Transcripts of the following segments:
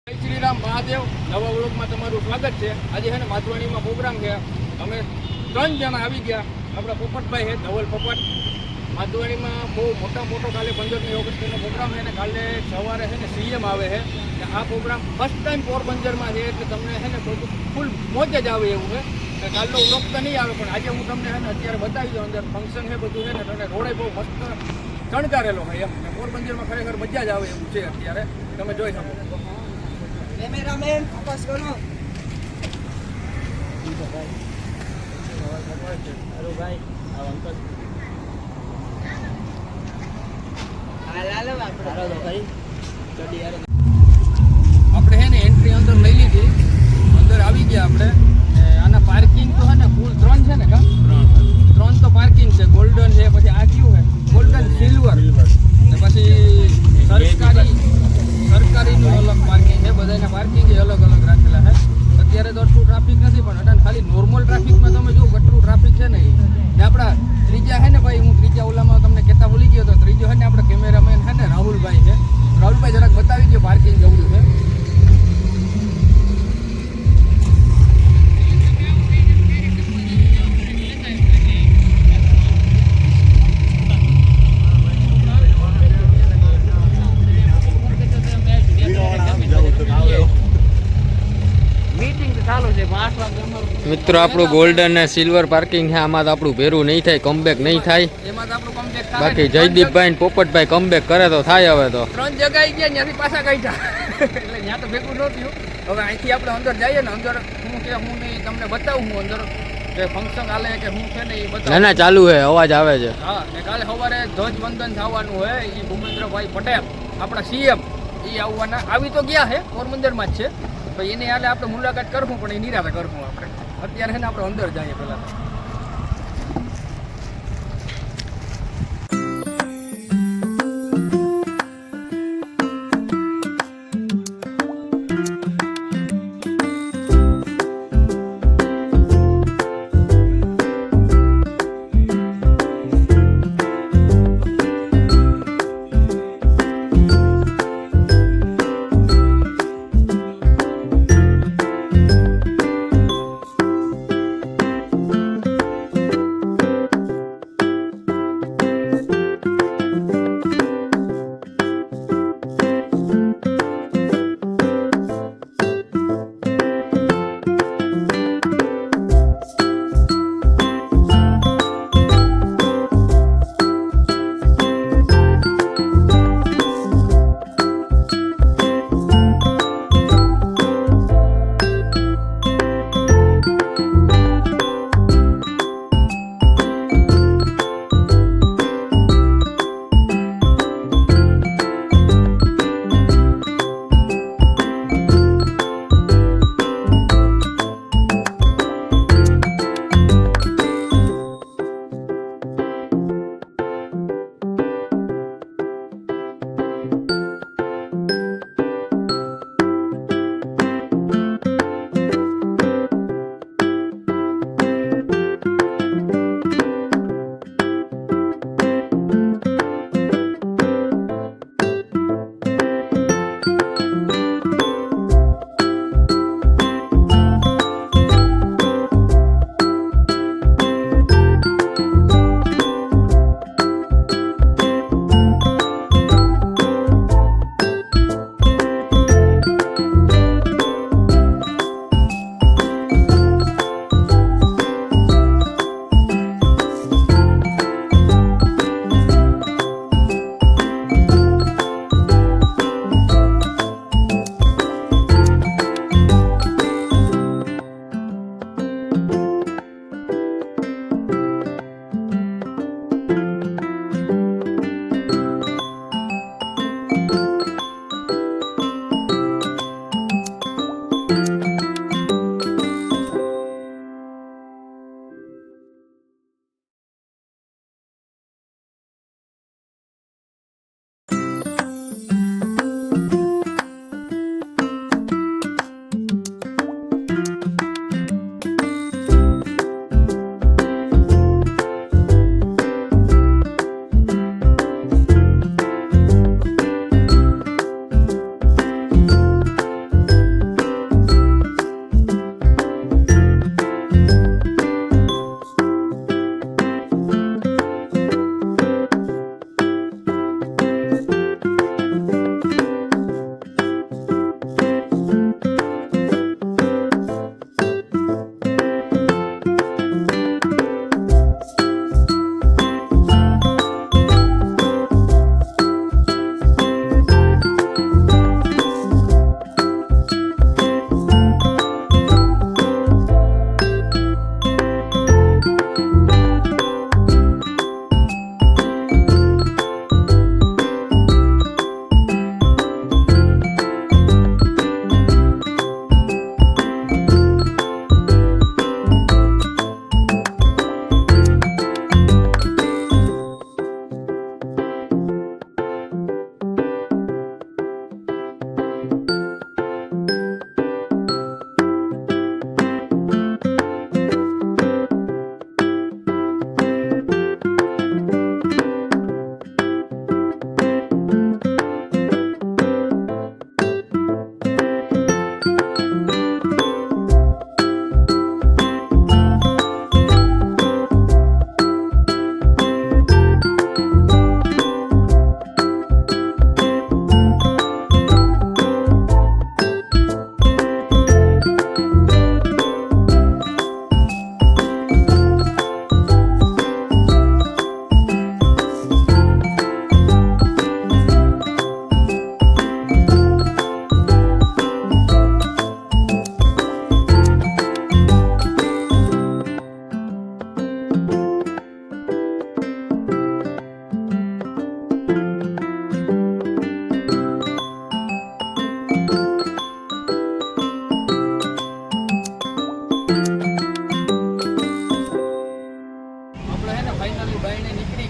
જય શ્રી રામ મહાદેવ. નવા વ્લોગમાં તમારું સ્વાગત છે. આજે છે ને માધવાણીમાં પ્રોગ્રામ છે. અમે 3 જણા આવી ગયા. આપણા પોપટભાઈ છે, ધવલ પોપટ. માધવાણીમાં બહુ મોટો કાલે 15મી ઓગસ્ટનો પ્રોગ્રામ છે ને કાલે સવારે છે ને સીએમ આવે છે. આ પ્રોગ્રામ ફર્સ્ટ ટાઈમ પોરબંદરમાં છે એટલે તમને છે ને બધું ફૂલ મોજ જ આવે એવું છે. કાલનો વ્લોગ તો નહીં આવે પણ આજે હું તમને છે ને અત્યારે બતાવી દઉં. અંદર ફંક્શન છે બધું છે ને તમને રોડે બહુ મસ્ત શણગારેલો હોય એમ. પોરબંદરમાં ખરેખર મજા જ આવે એવું છે અત્યારે તમે જોઈ શકો. કેમેરામેન ફોકસ કરો. હેલો ભાઈ, આ અંકલ. હાલો ભાઈ. આપણે છે ને એન્ટ્રી અંદર લઈ લીધી, અંદર આવી ગયા આપણે. આના પાર્કિંગ તો છે ને ફૂલ 3 છે ને કા 3 તો પાર્કિંગ છે. ગોલ્ડન છે, પછી આ કયું છે ગોલ્ડન સિલ્વર ને પછી સરકારીનું અલગ પાર્કિંગ છે. બધાના પાર્કિંગ અલગ રાખેલા છે. અત્યારે તો એટલું ટ્રાફિક નથી પણ અટાણ ખાલી નોર્મલ ટ્રાફિકમાં તમે જો કેટલું ટ્રાફિક છે ને. આપણા ત્રીજા છે ને ભાઈ, હું ત્રીજા ઓલામાં તમને કહેતા ભૂલી ગયો તો ત્રીજો છે ને આપણે કેમેરામેન છે ને રાહુલભાઈ છે. રાહુલભાઈ જરાક બતાવી દો પાર્કિંગ જવું છે. મિત્રો આપણું ગોલ્ડન ને સિલ્વર પાર્કિંગ છે. આમાં તો આપણું ભેરું નહીં થાય, કમબેક નહીં થાય. બાકી જયદીપભાઈ ને પોપટભાઈ કમબેક કરે તો થાય. હવે તો 3 જગ્યાએ ગયા, ત્યાંથી પાછા કાઢ્યા એટલે ત્યાં તો ભેગું ન થયું. હવે અહીંથી આપણે અંદર જઈએ ને, અંદર હું કે હું નહીં તમને બતાવું. હું અંદર કે ફંક્શન હાલે કે હું છે ને એ બતાવું. ના ચાલુ છે, અવાજ આવે છે. હા, ને કાલે સવારે ધ્વજવંદન થવાનું હોય. એ ભૂપેન્દ્રભાઈ પટેલ આપણા સીએમ એ આવવાના આવી તો ગયા છે, પોરબંદરમાં જ છે. તો એની હાલે આપણે મુલાકાત કરવું પણ એ નિરાતે કરવું. આપણે અત્યારે છે ને આપણે અંદર જઈએ પહેલાં.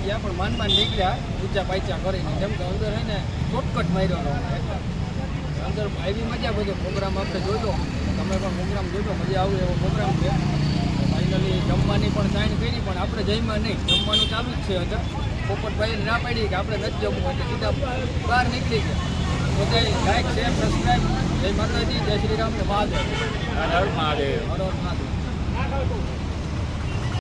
ગયા પણ માન નીકળ્યા ઊંચા પાયચા કરીને, કેમ કે અંદર હે ને શોર્ટકટ માર્યો હતો અંદર આવી મજા બધો પ્રોગ્રામ આપણે જોજો, તમે પણ પ્રોગ્રામ જોજો, મજા આવે એવો પ્રોગ્રામ છે. ફાઇનલી જમવાની પણ સાઈન કરી પણ આપણે જમ્યા નહીં, જમવાનું ચાલુ જ છે અંદર. પોપટભાઈ ના પાડી કે આપણે નથી જમવું એટલે સીધા બહાર નીકળી ગયા. બધા લાઈક શેર સબસ્ક્રાઈબ. જય માતાજી, જય શ્રી રામ ને મહાદેવ. હર હર મહાદેવ. હર હર મહાદેવ.